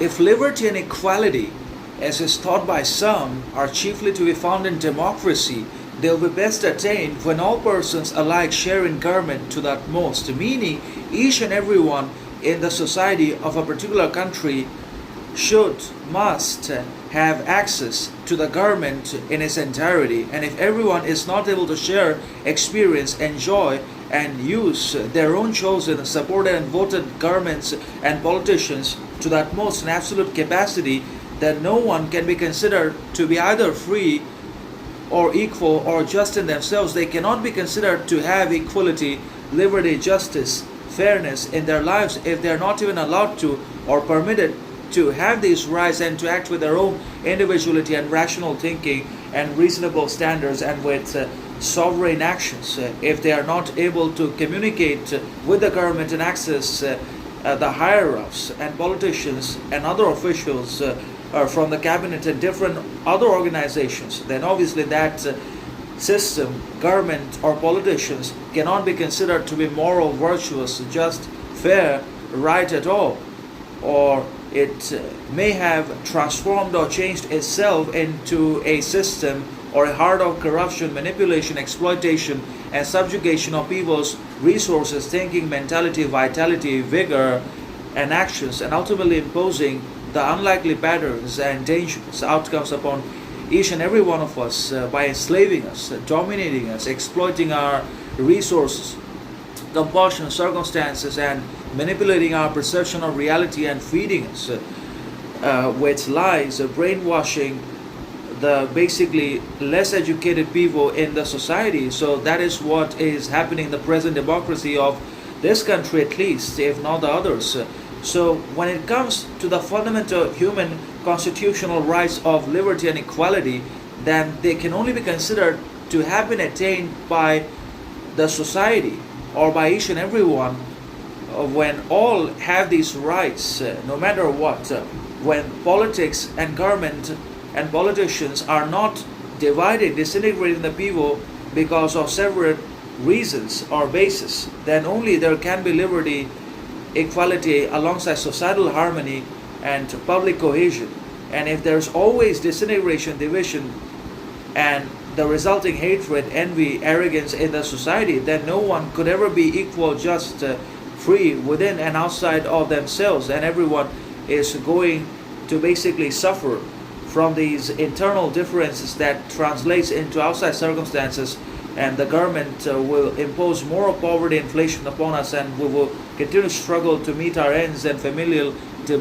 If liberty and equality, as is taught by some, are chiefly to be found in democracy, they will be best attained when all persons alike share in government to the utmost, meaning each and everyone in the society of a particular country must have access to the government in its entirety. And if everyone is not able to share, experience, enjoy, and use their own chosen, supported, and voted governments and politicians to the utmost and absolute capacity, then no one can be considered to be either free or equal or just in themselves. They cannot be considered to have equality, liberty, justice, fairness in their lives if they are not even allowed to or permitted to have these rights and to act with their own individuality and rational thinking and reasonable standards and with sovereign actions. If they are not able to communicate with the government and access the higher ups and politicians and other officials from the cabinet and different other organizations, then obviously that system, government or politicians cannot be considered to be moral, virtuous, just, fair, right at all. Or it may have transformed or changed itself into a system or a heart of corruption, manipulation, exploitation, and subjugation of people's resources, thinking, mentality, vitality, vigor, and actions, and ultimately imposing the unlikely patterns and dangerous outcomes upon each and every one of us by enslaving us, dominating us, exploiting our resources, compulsion, circumstances, and manipulating our perception of reality and feeding us with lies, brainwashing the basically less educated people in the society. So that is what is happening in the present democracy of this country, at least, if not the others. So when it comes to the fundamental human constitutional rights of liberty and equality, then they can only be considered to have been attained by the society or by each and everyone when all have these rights, no matter what, when politics and government and politicians are not dividing, disintegrating the people because of several reasons or bases, then only there can be liberty, equality alongside societal harmony and public cohesion. And if there's always disintegration, division, and the resulting hatred, envy, arrogance in the society, then no one could ever be equal, just, free within and outside of themselves, and everyone is going to basically suffer from these internal differences that translates into outside circumstances, and the government will impose more poverty, inflation upon us, and we will continue to struggle to meet our ends and familial demands